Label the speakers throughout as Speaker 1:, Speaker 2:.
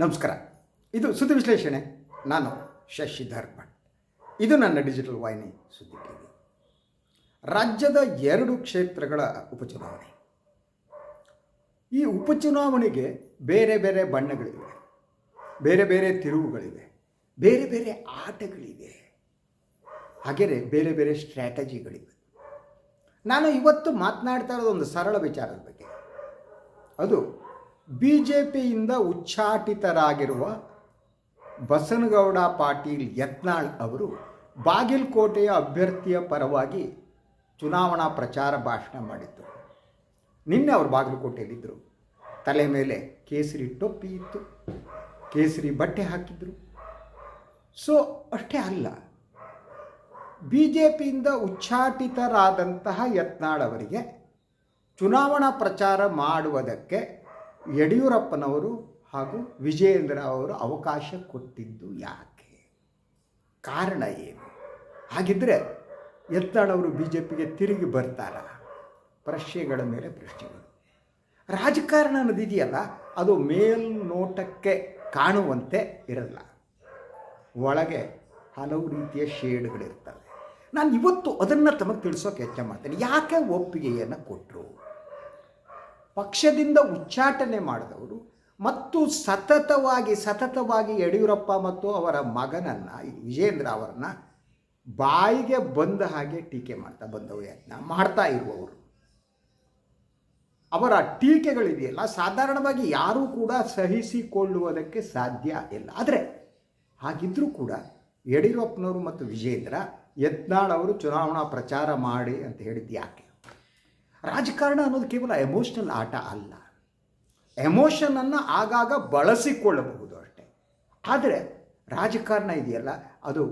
Speaker 1: ನಮಸ್ಕಾರ. ಇದು ಸುದ್ದಿ ವಿಶ್ಲೇಷಣೆ. ನಾನು ಶಶಿಧರ್ ಭಟ್. ಇದು ನನ್ನ ಡಿಜಿಟಲ್ ವಾಹಿನಿ ಸುದ್ದಿ ಟಿವಿ. ರಾಜ್ಯದ 2 ಕ್ಷೇತ್ರಗಳ ಉಪಚುನಾವಣೆ. ಈ ಉಪಚುನಾವಣೆಗೆ ಬೇರೆ ಬೇರೆ ಬಣ್ಣಗಳಿವೆ, ಬೇರೆ ಬೇರೆ ತಿರುವುಗಳಿವೆ, ಬೇರೆ ಬೇರೆ ಆಟಗಳಿವೆ, ಹಾಗೆಯೇ ಬೇರೆ ಬೇರೆ ಸ್ಟ್ರಾಟಜಿಗಳಿವೆ. ನಾನು ಇವತ್ತು ಮಾತನಾಡ್ತಾ ಇರೋದು ಒಂದು ಸರಳ ವಿಚಾರದ ಬಗ್ಗೆ. ಅದು BJPಯಿಂದ ಉಚ್ಚಾಟಿತರಾಗಿರುವ ಬಸನಗೌಡ ಪಾಟೀಲ್ ಯತ್ನಾಳ್ ಅವರು ಬಾಗಲಕೋಟೆಯ ಅಭ್ಯರ್ಥಿಯ ಪರವಾಗಿ ಚುನಾವಣಾ ಪ್ರಚಾರ ಭಾಷಣ ಮಾಡಿದ್ದರು. ನಿನ್ನೆ ಅವರು ಬಾಗಲಕೋಟೆಯಲ್ಲಿದ್ದರು. ತಲೆ ಮೇಲೆ ಕೇಸರಿ ಟೊಪ್ಪಿ ಇತ್ತು, ಕೇಸರಿ ಬಟ್ಟೆ ಹಾಕಿದ್ರು. ಸೊ ಅಷ್ಟೇ ಅಲ್ಲ, BJPಯಿಂದ ಉಚ್ಚಾಟಿತರಾದಂತಹ ಯತ್ನಾಳ್ ಅವರಿಗೆ ಚುನಾವಣಾ ಪ್ರಚಾರ ಮಾಡುವುದಕ್ಕೆ ಯಡಿಯೂರಪ್ಪನವರು ಹಾಗೂ ವಿಜಯೇಂದ್ರ ಅವರು ಅವಕಾಶ ಕೊಟ್ಟಿದ್ದು ಯಾಕೆ? ಕಾರಣ ಏನು? ಹಾಗಿದ್ದರೆ ಯತ್ನಾಳ್ ಅವರು BJPಗೆ ತಿರುಗಿ ಬರ್ತಾರ? ಪ್ರಶ್ನೆಗಳ ಮೇಲೆ ಪ್ರಶ್ನೆಗಳು. ರಾಜಕಾರಣ ಅನ್ನೋದಿದೆಯಲ್ಲ, ಅದು ಮೇಲ್ನೋಟಕ್ಕೆ ಕಾಣುವಂತೆ ಇರಲ್ಲ. ಒಳಗೆ ಹಲವು ರೀತಿಯ ಶೇಡ್ಗಳಿರ್ತವೆ. ನಾನು ಇವತ್ತು ಅದನ್ನು ತಮಗೆ ತಿಳಿಸೋಕೆ ಯತ್ನ ಮಾಡ್ತೇನೆ. ಯಾಕೆ ಒಪ್ಪಿಗೆಯನ್ನು ಕೊಟ್ಟರು? ಪಕ್ಷದಿಂದ ಉಚ್ಚಾಟನೆ ಮಾಡಿದವರು ಮತ್ತು ಸತತವಾಗಿ ಯಡಿಯೂರಪ್ಪ ಮತ್ತು ಅವರ ಮಗನನ್ನು ವಿಜೇಂದ್ರ ಅವರನ್ನು ಬಾಯಿಗೆ ಬಂದ ಹಾಗೆ ಟೀಕೆ ಬಂದವು ಯತ್ನ ಮಾಡ್ತಾ ಇರುವವರು. ಅವರ ಟೀಕೆಗಳಿದೆಯಲ್ಲ, ಸಾಧಾರಣವಾಗಿ ಯಾರೂ ಕೂಡ ಸಹಿಸಿಕೊಳ್ಳುವುದಕ್ಕೆ ಸಾಧ್ಯ ಇಲ್ಲ. ಆದರೆ ಹಾಗಿದ್ದರೂ ಕೂಡ ಯಡಿಯೂರಪ್ಪನವರು ಮತ್ತು ವಿಜೇಂದ್ರ ಯತ್ನಾಳ್ ಅವರು ಚುನಾವಣಾ ಪ್ರಚಾರ ಮಾಡಿ ಅಂತ ಹೇಳಿದ್ದು ಯಾಕೆ? ರಾಜಕಾರಣ ಅನ್ನೋದು ಕೇವಲ ಎಮೋಷ್ನಲ್ ಆಟ ಅಲ್ಲ. ಎಮೋಷನನ್ನು ಆಗಾಗ ಬಳಸಿಕೊಳ್ಳಬಹುದು ಅಷ್ಟೇ. ಆದರೆ ರಾಜಕಾರಣ ಇದೆಯಲ್ಲ, ಅದು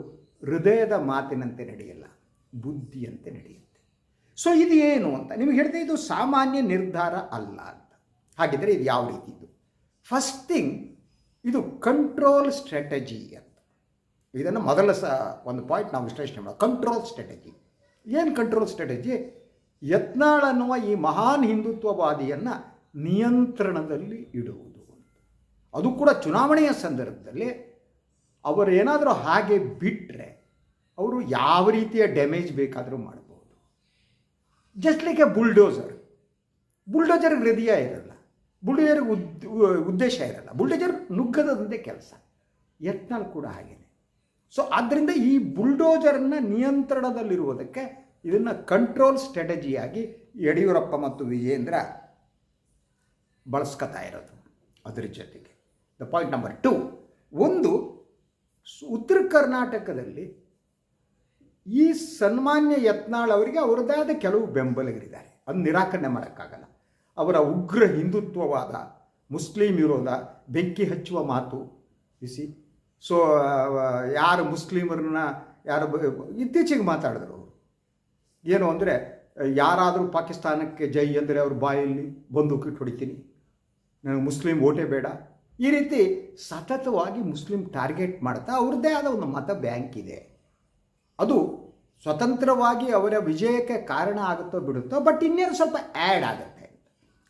Speaker 1: ಹೃದಯದ ಮಾತಿನಂತೆ ನಡೆಯಲ್ಲ, ಬುದ್ಧಿಯಂತೆ ನಡೆಯುತ್ತೆ. ಸೊ ಇದು ಏನು ಅಂತ ನಿಮಗೆ ಹೇಳಿದೆ, ಇದು ಸಾಮಾನ್ಯ ನಿರ್ಧಾರ ಅಲ್ಲ ಅಂತ. ಹಾಗಿದ್ದರೆ ಇದು ಯಾವ ರೀತಿ? ಇದು ಫಸ್ಟ್ ಥಿಂಗ್, ಇದು ಕಂಟ್ರೋಲ್ ಸ್ಟ್ರಾಟಜಿ ಅಂತ. ಇದನ್ನು ಮೊದಲ ಒಂದು ಪಾಯಿಂಟ್ ನಾವು ವಿಶ್ಲೇಷಣೆ ಮಾಡೋಣ. ಕಂಟ್ರೋಲ್ ಸ್ಟ್ರಾಟಜಿ ಏನು? ಕಂಟ್ರೋಲ್ ಸ್ಟ್ರಾಟಜಿ ಯತ್ನಾಳ್ ಅನ್ನುವ ಈ ಮಹಾನ್ ಹಿಂದುತ್ವವಾದಿಯನ್ನು ನಿಯಂತ್ರಣದಲ್ಲಿ ಇಡುವುದು. ಅದು ಕೂಡ ಚುನಾವಣೆಯ ಸಂದರ್ಭದಲ್ಲಿ ಅವರೇನಾದರೂ ಹಾಗೆ ಬಿಟ್ಟರೆ ಅವರು ಯಾವ ರೀತಿಯ ಡ್ಯಾಮೇಜ್ ಬೇಕಾದರೂ ಮಾಡ್ಬೋದು. ಜಸ್ಟ್ ಲೈಕ್ ಎ ಬುಲ್ಡೋಜರ್ಗೆ ಹೃದಯ ಇರಲ್ಲ, ಬುಲ್ಡೋಜರ್ಗೆ ಉದ್ದೇಶ ಇರಲ್ಲ, ಬುಲ್ಡೋಜರ್ ನುಗ್ಗದಂತೆ ಕೆಲಸ. ಯತ್ನಾಳ್ ಕೂಡ ಹಾಗೇನೆ. ಸೊ ಆದ್ದರಿಂದ ಈ ಬುಲ್ಡೋಜರನ್ನು ನಿಯಂತ್ರಣದಲ್ಲಿರುವುದಕ್ಕೆ ಇದನ್ನು ಕಂಟ್ರೋಲ್ ಸ್ಟ್ರಾಟಜಿಯಾಗಿ ಯಡಿಯೂರಪ್ಪ ಮತ್ತು ವಿಜೇಂದ್ರ ಬಳಸ್ಕೊತಾ ಇರೋದು. ಅದರ ಜೊತೆಗೆ ಪಾಯಿಂಟ್ ನಂಬರ್ 2, ಒಂದು, ಉತ್ತರ ಕರ್ನಾಟಕದಲ್ಲಿ ಈ ಸನ್ಮಾನ್ಯ ಯತ್ನಾಳ್ ಅವರಿಗೆ ಅವರದೇ ಆದ ಕೆಲವು ಬೆಂಬಲಿಗರಿದ್ದಾರೆ. ಅದು ನಿರಾಕರಣೆ ಮಾಡೋಕ್ಕಾಗಲ್ಲ. ಅವರ ಉಗ್ರ ಹಿಂದುತ್ವವಾದ, ಮುಸ್ಲಿಂ ವಿರೋಧ, ಬೆಂಕಿ ಹಚ್ಚುವ ಮಾತು ಬಿಸಿ. ಸೊ ಯಾರು ಮುಸ್ಲಿಮರನ್ನ ಇತ್ತೀಚೆಗೆ ಮಾತಾಡಿದ್ರು ಅವರು ಏನು ಅಂದರೆ, ಯಾರಾದರೂ ಪಾಕಿಸ್ತಾನಕ್ಕೆ ಜೈ ಅಂದರೆ ಅವ್ರ ಬಾಯಲ್ಲಿ ಬಂದೂಕಿಟ್ಟು ಹೊಡಿತೀನಿ, ನನಗೆ ಮುಸ್ಲಿಂ ಓಟೇ ಬೇಡ, ಈ ರೀತಿ ಸತತವಾಗಿ ಮುಸ್ಲಿಂ ಟಾರ್ಗೆಟ್ ಮಾಡ್ತಾ ಅವ್ರದ್ದೇ ಆದ ಒಂದು ಮತ ಬ್ಯಾಂಕ್ ಇದೆ. ಅದು ಸ್ವತಂತ್ರವಾಗಿ ಅವರ ವಿಜಯಕ್ಕೆ ಕಾರಣ ಆಗುತ್ತೋ ಬಿಡುತ್ತೋ, ಬಟ್ ಇನ್ನೇನು ಸ್ವಲ್ಪ ಆ್ಯಡ್ ಆಗುತ್ತೆ.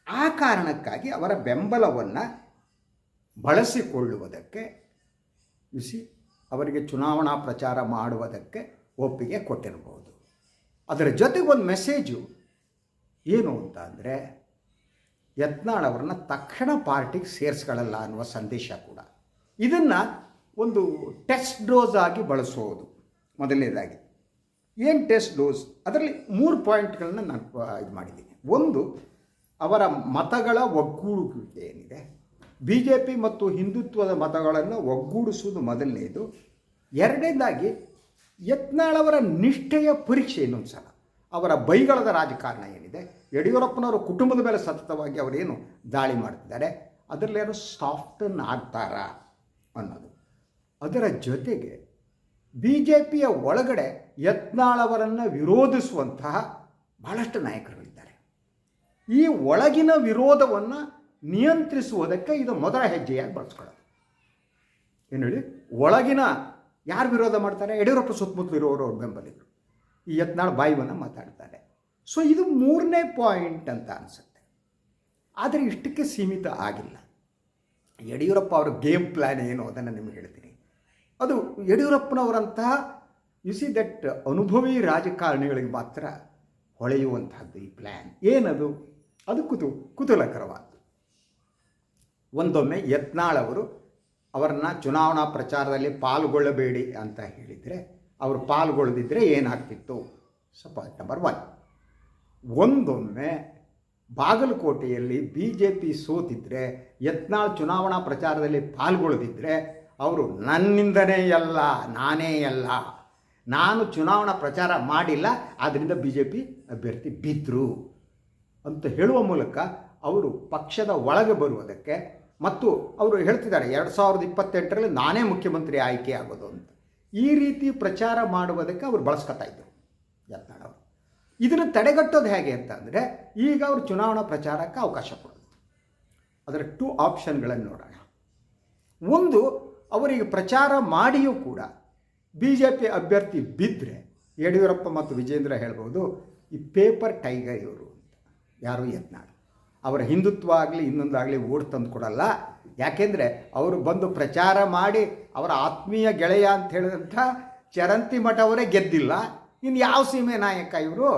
Speaker 1: ಆ ಕಾರಣಕ್ಕಾಗಿ ಅವರ ಬೆಂಬಲವನ್ನು ಬಳಸಿಕೊಳ್ಳುವುದಕ್ಕೆ ಅವರಿಗೆ ಚುನಾವಣಾ ಪ್ರಚಾರ ಮಾಡುವುದಕ್ಕೆ ಒಪ್ಪಿಗೆ ಕೊಟ್ಟಿರಬಹುದು. ಅದರ ಜೊತೆಗೆ ಒಂದು ಮೆಸೇಜು ಏನು ಅಂತ ಅಂದರೆ, ಯತ್ನಾಳ್ ಅವರನ್ನು ತಕ್ಷಣ ಪಾರ್ಟಿಗೆ ಸೇರಿಸ್ಕೊಳ್ಳಲ್ಲ ಅನ್ನುವ ಸಂದೇಶ ಕೂಡ. ಇದನ್ನು ಒಂದು ಟೆಸ್ಟ್ ಡೋಸ್ ಆಗಿ ಬಳಸೋದು. ಮೊದಲನೇದಾಗಿ ಏನು ಟೆಸ್ಟ್ ಡೋಸ್? ಅದರಲ್ಲಿ 3 ಪಾಯಿಂಟ್ಗಳನ್ನ ನಾನು ಇದು ಮಾಡಿದ್ದೀನಿ. ಒಂದು, ಅವರ ಮತಗಳ ಒಗ್ಗೂಡುವಿಕೆ ಏನಿದೆ, BJP ಮತ್ತು ಹಿಂದುತ್ವದ ಮತಗಳನ್ನು ಒಗ್ಗೂಡಿಸುವುದು ಮೊದಲನೇದು. ಎರಡನೇದಾಗಿ ಯತ್ನಾಳ್ ಅವರ ನಿಷ್ಠೆಯ ಪರೀಕ್ಷೆ ಇನ್ನೊಂದು ಸಲ. ಅವರ ಬೈಗಳದ ರಾಜಕಾರಣ ಏನಿದೆ, ಯಡಿಯೂರಪ್ಪನವರ ಕುಟುಂಬದ ಮೇಲೆ ಸತತವಾಗಿ ಅವರೇನು ದಾಳಿ ಮಾಡ್ತಿದ್ದಾರೆ, ಅದರಲ್ಲೇನೋ ಸಾಫ್ಟನ್ ಆಗ್ತಾರಾ ಅನ್ನೋದು. ಅದರ ಜೊತೆಗೆ BJPಯ ಒಳಗಡೆ ಯತ್ನಾಳ್ ಅವರನ್ನು ವಿರೋಧಿಸುವಂತಹ ಬಹಳಷ್ಟು ನಾಯಕರುಗಳಿದ್ದಾರೆ. ಈ ಒಳಗಿನ ವಿರೋಧವನ್ನು ನಿಯಂತ್ರಿಸುವುದಕ್ಕೆ ಇದು ಮೊದಲ ಹೆಜ್ಜೆಯಾಗಿ ಬಳಸ್ಕೊಳ್ಳೋದು. ಏನು ಹೇಳಿ, ಒಳಗಿನ ಯಾರು ವಿರೋಧ ಮಾಡ್ತಾರೆ? ಯಡಿಯೂರಪ್ಪ ಸುತ್ತಮುತ್ತಲು ಇರೋರು, ಅವ್ರ ಬೆಂಬಲಿಗರು. ಈ ಯತ್ನಾಳ್ ಬಾಯಿವನ್ನು ಮಾತಾಡ್ತಾರೆ. ಸೊ ಇದು 3ನೇ ಪಾಯಿಂಟ್ ಅಂತ ಅನಿಸುತ್ತೆ. ಆದರೆ ಇಷ್ಟಕ್ಕೆ ಸೀಮಿತ ಆಗಿಲ್ಲ. ಯಡಿಯೂರಪ್ಪ ಅವರ ಗೇಮ್ ಪ್ಲ್ಯಾನ್ ಏನು ಅದನ್ನು ನಿಮಗೆ ಹೇಳ್ತೀನಿ. ಅದು ಯಡಿಯೂರಪ್ಪನವರಂತಹ ದಟ್ ಅನುಭವಿ ರಾಜಕಾರಣಿಗಳಿಗೆ ಮಾತ್ರ ಹೊಳೆಯುವಂತಹದ್ದು ಈ ಪ್ಲ್ಯಾನ್. ಏನದು? ಅದು ಕುತೂಹಲಕರವಾದ್ದು. ಒಂದೊಮ್ಮೆ ಯತ್ನಾಳ್ ಅವರು ಅವರನ್ನು ಚುನಾವಣಾ ಪ್ರಚಾರದಲ್ಲಿ ಪಾಲ್ಗೊಳ್ಳಬೇಡಿ ಅಂತ ಹೇಳಿದರೆ ಅವರು ಪಾಲ್ಗೊಳ್ಳದಿದ್ದರೆ ಏನಾಗ್ತಿತ್ತು? Point number 1. ಒಂದೊಮ್ಮೆ ಬಾಗಲಕೋಟೆಯಲ್ಲಿ BJP ಸೋತಿದ್ದರೆ ಯತ್ನಾಳ್ ಚುನಾವಣಾ ಪ್ರಚಾರದಲ್ಲಿ ಪಾಲ್ಗೊಳ್ಳದಿದ್ದರೆ ಅವರು ನನ್ನಿಂದನೇ ಅಲ್ಲ, ನಾನೇ ಅಲ್ಲ, ನಾನು ಚುನಾವಣಾ ಪ್ರಚಾರ ಮಾಡಿಲ್ಲ, ಆದ್ದರಿಂದ BJP ಅಭ್ಯರ್ಥಿ ಬಿದ್ದರು ಅಂತ ಹೇಳುವ ಮೂಲಕ ಅವರು ಪಕ್ಷದ ಒಳಗೆ ಬರುವುದಕ್ಕೆ, ಮತ್ತು ಅವರು ಹೇಳ್ತಿದ್ದಾರೆ 2028ರಲ್ಲಿ ನಾನೇ ಮುಖ್ಯಮಂತ್ರಿ ಆಯ್ಕೆ ಆಗೋದು ಅಂತ, ಈ ರೀತಿ ಪ್ರಚಾರ ಮಾಡುವುದಕ್ಕೆ ಅವರು ಬಳಸ್ಕೊತಾ ಇದ್ದರು ಯತ್ನಾಳ್ ಅವರು. ಇದನ್ನು ತಡೆಗಟ್ಟೋದು ಹೇಗೆ ಅಂತಂದರೆ ಈಗ ಅವರು ಚುನಾವಣಾ ಪ್ರಚಾರಕ್ಕೆ ಅವಕಾಶ ಕೊಡೋದು. ಅದರ 2 ಆಪ್ಷನ್ಗಳನ್ನು ನೋಡೋಣ. ಒಂದು, ಅವರಿಗೆ ಪ್ರಚಾರ ಮಾಡಿಯೂ ಕೂಡ BJP ಅಭ್ಯರ್ಥಿ ಬಿದ್ದರೆ ಯಡಿಯೂರಪ್ಪ ಮತ್ತು ವಿಜೇಂದ್ರ ಹೇಳ್ಬೋದು, ಈ ಪೇಪರ್ ಟೈಗರ್ ಇವರು ಅಂತ. ಯಾರು? ಯತ್ನಾಳ್. ಅವರ ಹಿಂದುತ್ವ ಆಗಲಿ ಇನ್ನೊಂದಾಗಲಿ ಓಟ್ ತಂದು ಕೊಡಲ್ಲ. ಯಾಕೆಂದರೆ ಅವರು ಬಂದು ಪ್ರಚಾರ ಮಾಡಿ ಅವರ ಆತ್ಮೀಯ ಗೆಳೆಯ ಅಂತ ಹೇಳಿದಂಥ ಚರಂತಿ ಮಠ ಅವರೇ ಗೆದ್ದಿಲ್ಲ, ಇನ್ನು ಯಾವ ಸೀಮೆ ನಾಯಕ ಇವರು?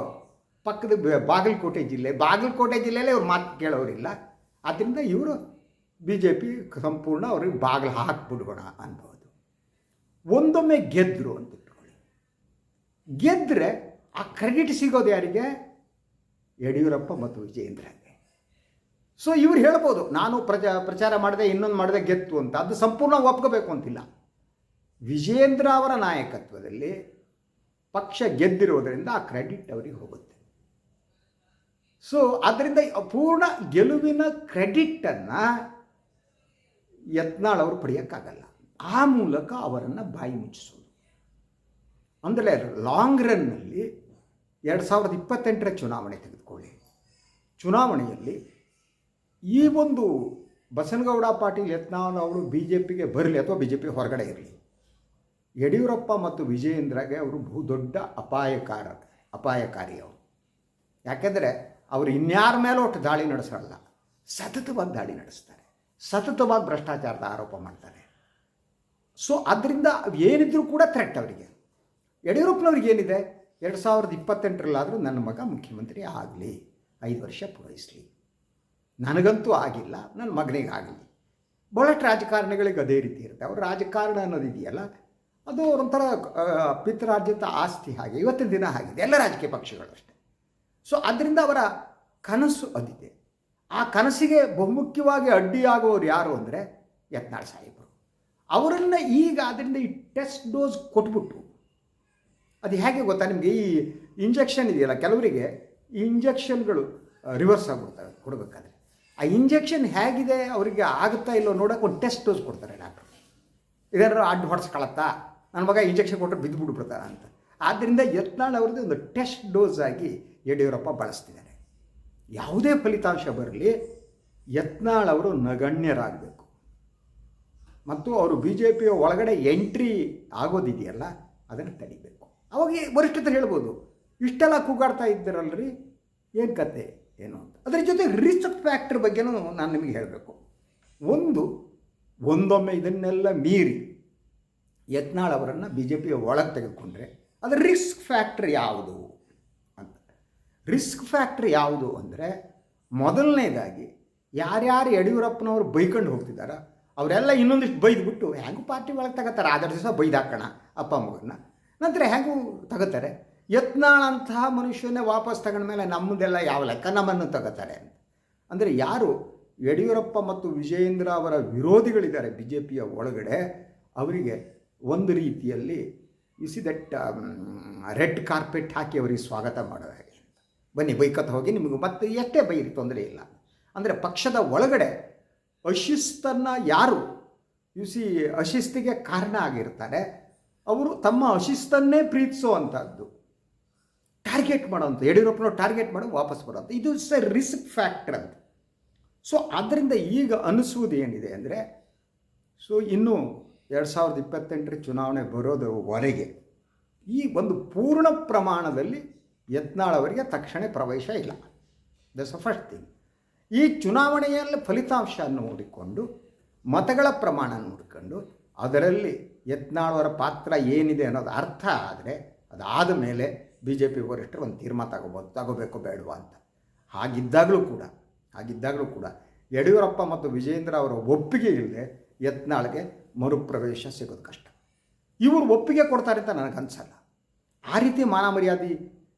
Speaker 1: ಪಕ್ಕದ ಬಾಗಲಕೋಟೆ ಜಿಲ್ಲೆಯಲ್ಲೇ ಇವ್ರು ಮಾತು ಕೇಳೋರಿಲ್ಲ. ಆದ್ದರಿಂದ ಇವರು BJP ಸಂಪೂರ್ಣ ಅವ್ರಿಗೆ ಬಾಗಿಲು ಹಾಕಿಬಿಡ್ಬೋಣ ಅನ್ಬೋದು. ಒಂದೊಮ್ಮೆ ಗೆದ್ದರು ಅಂತ ಇಟ್ಕೊಳ್ಳಿ. ಗೆದ್ದರೆ ಆ ಕ್ರೆಡಿಟ್ ಸಿಗೋದು ಯಾರಿಗೆ? ಯಡಿಯೂರಪ್ಪ ಮತ್ತು ವಿಜಯೇಂದ್ರಗೆ. ಸೊ ಇವ್ರು ಹೇಳ್ಬೋದು, ನಾನು ಪ್ರಚಾರ ಮಾಡಿದೆ, ಇನ್ನೊಂದು ಮಾಡಿದೆ, ಗೆತ್ತು ಅಂತ. ಅದು ಸಂಪೂರ್ಣ ಒಪ್ಕೋಬೇಕು ಅಂತಿಲ್ಲ. ವಿಜಯೇಂದ್ರ ಅವರ ನಾಯಕತ್ವದಲ್ಲಿ ಪಕ್ಷ ಗೆದ್ದಿರೋದರಿಂದ ಆ ಕ್ರೆಡಿಟ್ ಅವರಿಗೆ ಹೋಗುತ್ತೆ. ಸೊ ಅದರಿಂದ ಪೂರ್ಣ ಗೆಲುವಿನ ಕ್ರೆಡಿಟನ್ನು ಯತ್ನಾಳ್ ಅವರು ಪಡೆಯೋಕ್ಕಾಗಲ್ಲ. ಆ ಮೂಲಕ ಅವರನ್ನು ಬಾಯಿ ಮುಚ್ಚಿಸೋದು. ಅಂದರೆ ಲಾಂಗ್ ರನ್ನಲ್ಲಿ 2028ರ ಚುನಾವಣೆ ತೆಗೆದುಕೊಳ್ಳಿ. ಚುನಾವಣೆಯಲ್ಲಿ ಈ ಒಂದು ಬಸನಗೌಡ ಪಾಟೀಲ್ ಯತ್ನಾಳ್ ಅವರು BJPಗೆ ಬರಲಿ ಅಥವಾ BJP ಹೊರಗಡೆ ಇರಲಿ, ಯಡಿಯೂರಪ್ಪ ಮತ್ತು ವಿಜಯೇಂದ್ರಗೆ ಅವರು ಬಹುದೊಡ್ಡ ಅಪಾಯಕಾರಿ ಅವರು. ಯಾಕೆಂದರೆ ಅವರು ಇನ್ಯಾರ ಮೇಲೆ ಒಟ್ಟು ದಾಳಿ ನಡೆಸಲ್ಲ, ಸತತವಾಗಿ ದಾಳಿ ನಡೆಸ್ತಾರೆ, ಸತತವಾಗಿ ಭ್ರಷ್ಟಾಚಾರದ ಆರೋಪ ಮಾಡ್ತಾರೆ. ಸೊ ಅದರಿಂದ ಏನಿದ್ರೂ ಕೂಡ ಥ್ರೆಟ್ ಅವರಿಗೆ. ಯಡಿಯೂರಪ್ಪನವ್ರಿಗೆ ಏನಿದೆ? 2028ರಲ್ಲಾದರೂ ನನ್ನ ಮಗ ಮುಖ್ಯಮಂತ್ರಿ ಆಗಲಿ, 5 ವರ್ಷ ಪೂರೈಸಲಿ, ನನಗಂತೂ ಆಗಿಲ್ಲ, ನನ್ನ ಮಗನಿಗೆ ಆಗಲಿ. ಬಹಳಷ್ಟು ರಾಜಕಾರಣಿಗಳಿಗೆ ಅದೇ ರೀತಿ ಇರುತ್ತೆ. ಅವ್ರ ರಾಜಕಾರಣ ಅನ್ನೋದಿದೆಯಲ್ಲ, ಅದು ಒಂಥರ ಪಿತೃರಾಜ್ಯದ ಆಸ್ತಿ. ಹಾಗೆ ಇವತ್ತಿನ ದಿನ ಆಗಿದೆ ಎಲ್ಲ ರಾಜಕೀಯ ಪಕ್ಷಗಳು ಅಷ್ಟೇ. ಸೊ ಅದರಿಂದ ಅವರ ಕನಸು ಅದಿದೆ. ಆ ಕನಸಿಗೆ ಬಹುಮುಖ್ಯವಾಗಿ ಅಡ್ಡಿಯಾಗುವವರು ಯಾರು ಅಂದರೆ ಯತ್ನಾಳ್ ಸಾಹೇಬರು. ಅವರನ್ನು ಈಗ ಅದರಿಂದ ಈ ಟೆಸ್ಟ್ ಡೋಸ್ ಕೊಟ್ಬಿಟ್ಟು, ಅದು ಹೇಗೆ ಗೊತ್ತಾ ನಿಮಗೆ? ಈ ಇಂಜೆಕ್ಷನ್ ಇದೆಯಲ್ಲ, ಕೆಲವರಿಗೆ ಈ ಇಂಜೆಕ್ಷನ್ಗಳು ರಿವರ್ಸ್ ಆಗಿಬಿಡ್ತವೆ ಕೊಡಬೇಕಾದ್ರೆ. ಆ ಇಂಜೆಕ್ಷನ್ ಹೇಗಿದೆ ಅವರಿಗೆ ಆಗುತ್ತಾ ಇಲ್ಲೋ ನೋಡೋಕೆ ಒಂದು ಟೆಸ್ಟ್ ಡೋಸ್ ಕೊಡ್ತಾರೆ ಡಾಕ್ಟ್ರು. ಇದೇನಾದ್ರು ಅಡ್ಡು ಹೊಡೆಸ್ಕೊಳತ್ತಾ, ನನ್ನ ಮಗ ಇಂಜೆಕ್ಷನ್ ಕೊಟ್ಟರೆ ಬಿದ್ದು ಬಿಡ್ಬಿಡ್ತಾರ ಅಂತ. ಆದ್ದರಿಂದ ಯತ್ನಾಳ್ ಅವ್ರದ್ದು ಒಂದು ಟೆಸ್ಟ್ ಡೋಸ್ ಆಗಿ ಯಡಿಯೂರಪ್ಪ ಬಳಸ್ತಿದ್ದಾರೆ. ಯಾವುದೇ ಫಲಿತಾಂಶ ಬರಲಿ, ಯತ್ನಾಳ್ ಅವರು ನಗಣ್ಯರಾಗಬೇಕು ಮತ್ತು ಅವರು BJPಯ ಒಳಗಡೆ ಎಂಟ್ರಿ ಆಗೋದಿದೆಯಲ್ಲ ಅದನ್ನು ತಡಿಬೇಕು. ಅವಾಗ ವರಿಷ್ಠರು ಹೇಳ್ಬೋದು, ಇಷ್ಟೆಲ್ಲ ಕೂಗಾಡ್ತಾ ಇದ್ದೀರಲ್ರಿ, ಏನು ಕತೆ ಏನು ಅಂತ. ಅದರ ಜೊತೆ ರಿಸ್ಕ್ ಫ್ಯಾಕ್ಟರ್ ಬಗ್ಗೆನೂ ನಾನು ನಿಮಗೆ ಹೇಳಬೇಕು. ಒಂದೊಮ್ಮೆ ಇದನ್ನೆಲ್ಲ ಮೀರಿ ಯತ್ನಾಳ್ ಅವರನ್ನು BJPಯ ಒಳಗೆ ತೆಗೆದುಕೊಂಡ್ರೆ ಅದರ ರಿಸ್ಕ್ ಫ್ಯಾಕ್ಟ್ರ್ ಯಾವುದು ಅಂತ. ರಿಸ್ಕ್ ಫ್ಯಾಕ್ಟ್ರ್ ಯಾವುದು ಅಂದರೆ, ಮೊದಲನೇದಾಗಿ ಯಾರ್ಯಾರು ಯಡಿಯೂರಪ್ಪನವರು ಬೈಕೊಂಡು ಹೋಗ್ತಿದ್ದಾರೋ ಅವರೆಲ್ಲ ಇನ್ನೊಂದಿಷ್ಟು ಬೈದ್ಬಿಟ್ಟು ಹೆಂಗೂ ಪಾರ್ಟಿ ಒಳಗೆ ತಗೋತಾರೆ. ಆದರ ದಿವಸ ಬೈದು ಹಾಕೋಣ ಅಪ್ಪ ಮಗನ್ನ, ನಂತರ ಹೆಂಗೂ ತಗೋತಾರೆ. ಯತ್ನಾಳ್ ಅಂತಹ ಮನುಷ್ಯನೇ ವಾಪಸ್ ತಗೊಂಡ್ಮೇಲೆ ನಮ್ಮದೆಲ್ಲ ಯಾವ ಲೆಕ್ಕ, ನಮ್ಮನ್ನು ತಗೋತಾರೆ ಅಂತ. ಅಂದರೆ ಯಾರು ಯಡಿಯೂರಪ್ಪ ಮತ್ತು ವಿಜಯೇಂದ್ರ ಅವರ ವಿರೋಧಿಗಳಿದ್ದಾರೆ BJPಯ ಒಳಗಡೆ, ಅವರಿಗೆ ಒಂದು ರೀತಿಯಲ್ಲಿ ದಟ್ ರೆಡ್ ಕಾರ್ಪೆಟ್ ಹಾಕಿ ಅವರಿಗೆ ಸ್ವಾಗತ ಮಾಡೋದು ಹಾಗೆ. ಬನ್ನಿ ಬೈಕತ್ತು ಹೋಗಿ, ನಿಮಗೆ ಮತ್ತೆ ಎಷ್ಟೇ ಬೈರಿ ತೊಂದರೆ ಇಲ್ಲ. ಅಂದರೆ ಪಕ್ಷದ ಒಳಗಡೆ ಅಶಿಸ್ತನ್ನು ಯಾರು ಅಶಿಸ್ತಿಗೆ ಕಾರಣ ಆಗಿರ್ತಾರೆ, ಅವರು ತಮ್ಮ ಅಶಿಸ್ತನ್ನೇ ಪ್ರೀತಿಸುವಂಥದ್ದು, ಟಾರ್ಗೆಟ್ ಮಾಡೋವಂಥ, ಯಡಿಯೂರಪ್ಪನವ್ರು ಟಾರ್ಗೆಟ್ ಮಾಡಿ ವಾಪಸ್ ಬರೋಂಥ, ಇದು ರಿಸ್ಕ್ ಫ್ಯಾಕ್ಟರ್ ಅಂತ. ಸೊ ಆದ್ದರಿಂದ ಈಗ ಅನಿಸುವುದು ಏನಿದೆ ಅಂದರೆ, ಸೊ ಇನ್ನೂ 2028ರ ಚುನಾವಣೆ ಬರೋದವರೆಗೆ ಈ ಒಂದು ಪೂರ್ಣ ಪ್ರಮಾಣದಲ್ಲಿ ಯತ್ನಾಳ್ ಅವರಿಗೆ ತಕ್ಷಣ ಪ್ರವೇಶ ಇಲ್ಲ. That's the first thing. ಈ ಚುನಾವಣೆಯಲ್ಲಿ ಫಲಿತಾಂಶ ನೋಡಿಕೊಂಡು ಮತಗಳ ಪ್ರಮಾಣ ನೋಡಿಕೊಂಡು ಅದರಲ್ಲಿ ಯತ್ನಾಳ್ ಪಾತ್ರ ಏನಿದೆ ಅನ್ನೋದು ಅರ್ಥ ಆದರೆ ಅದಾದ ಮೇಲೆ ಬಿ ಜೆ ಪಿ ವರಿಷ್ಠರು ಒಂದು ತೀರ್ಮಾನ ತಗೋಬೇಕು ಬೇಡವಾ ಅಂತ. ಹಾಗಿದ್ದಾಗಲೂ ಕೂಡ ಯಡಿಯೂರಪ್ಪ ಮತ್ತು ವಿಜೇಂದ್ರ ಅವರ ಒಪ್ಪಿಗೆ ಇಲ್ಲದೆ ಯತ್ನಾಳ್ಗೆ ಮರುಪ್ರವೇಶ ಸಿಗೋದು ಕಷ್ಟ. ಇವರು ಒಪ್ಪಿಗೆ ಕೊಡ್ತಾರೆ ಅಂತ ನನಗನ್ಸಲ್ಲ. ಆ ರೀತಿ ಮಾನ ಮರ್ಯಾದೆ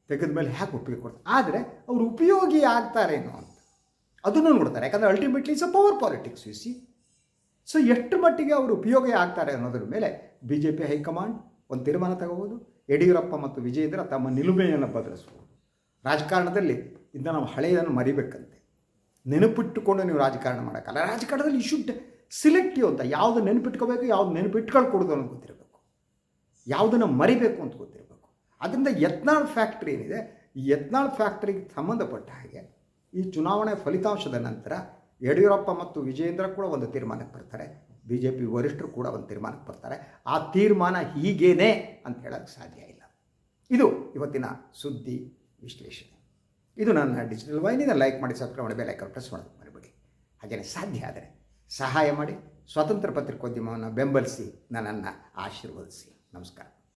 Speaker 1: ತೆಗೆದ ಮೇಲೆ ಹೇಗೆ ಒಪ್ಪಿಗೆ ಕೊಡ್ತಾರೆ? ಆದರೆ ಅವರು ಉಪಯೋಗಿ ಆಗ್ತಾರೇನೋ ಅಂತ ಅದನ್ನು ನೋಡ್ತಾರೆ. ಯಾಕಂದರೆ ultimately it's a power politics C. So ಎಷ್ಟು ಮಟ್ಟಿಗೆ ಅವರು ಉಪಯೋಗಿ ಆಗ್ತಾರೆ ಅನ್ನೋದ್ರ ಮೇಲೆ ಬಿ ಜೆ ಪಿ ಹೈಕಮಾಂಡ್ ಒಂದು ತೀರ್ಮಾನ ತಗೋಬೋದು. ಯಡಿಯೂರಪ್ಪ ಮತ್ತು ವಿಜೇಂದ್ರ ತಮ್ಮ ನಿಲುಮೆಯನ್ನು ಬದಲಿಸ್ಬೋದು. ರಾಜಕಾರಣದಲ್ಲಿ ಇದನ್ನು ನಾವು ಹಳೆಯದನ್ನು ಮರಿಬೇಕಂತೆ. ನೆನಪಿಟ್ಟುಕೊಂಡು ನೀವು ರಾಜಕಾರಣ ಮಾಡೋಕ್ಕಲ್ಲ. ರಾಜಕಾರಣದಲ್ಲಿ ಶುಡ್ ಸಿಲೆಕ್ಟಿವ್ ಅಂತ ಯಾವುದು ನೆನಪಿಟ್ಕೋಬೇಕು, ಯಾವುದು ನೆನಪಿಟ್ಕೊಳ್ಕೊಡೋದು ಅನ್ನೋದು ಗೊತ್ತಿರಬೇಕು, ಯಾವುದನ್ನು ಮರಿಬೇಕು ಅಂತ ಗೊತ್ತಿರಬೇಕು. ಅದರಿಂದ ಯತ್ನಾಳ್ ಫ್ಯಾಕ್ಟ್ರಿ ಏನಿದೆ, ಈ ಯತ್ನಾಳ್ ಫ್ಯಾಕ್ಟ್ರಿಗೆ ಸಂಬಂಧಪಟ್ಟ ಹಾಗೆ ಈ ಚುನಾವಣೆ ಫಲಿತಾಂಶದ ನಂತರ ಯಡಿಯೂರಪ್ಪ ಮತ್ತು ವಿಜೇಂದ್ರ ಕೂಡ ಒಂದು ತೀರ್ಮಾನಕ್ಕೆ ಬರ್ತಾರೆ, ಬಿ ಜೆ ಪಿ ವರಿಷ್ಠರು ಕೂಡ ಒಂದು ತೀರ್ಮಾನಕ್ಕೆ ಬರ್ತಾರೆ. ಆ ತೀರ್ಮಾನ ಹೀಗೇನೆ ಅಂತ ಹೇಳೋಕ್ಕೆ ಸಾಧ್ಯ ಇಲ್ಲ. ಇದು ಇವತ್ತಿನ ಸುದ್ದಿ ವಿಶ್ಲೇಷಣೆ. ಇದು ನನ್ನ ಡಿಜಿಟಲ್ ವಾಹಿನಿನ ಲೈಕ್ ಮಾಡಿ, ಸಬ್ಸ್ಕ್ರೈಬ್ ಮಾಡಿ, ಬೆಲ್ ಐಕಾನ್ ಪ್ರೆಸ್ ಮಾಡೋದು ಮರಿಬೇಡಿ. ಹಾಗೆಯೇ ಸಾಧ್ಯ ಆದರೆ ಸಹಾಯ ಮಾಡಿ, ಸ್ವತಂತ್ರ ಪತ್ರಿಕೋದ್ಯಮವನ್ನು ಬೆಂಬಲಿಸಿ, ನನ್ನನ್ನು ಆಶೀರ್ವದಿಸಿ. ನಮಸ್ಕಾರ.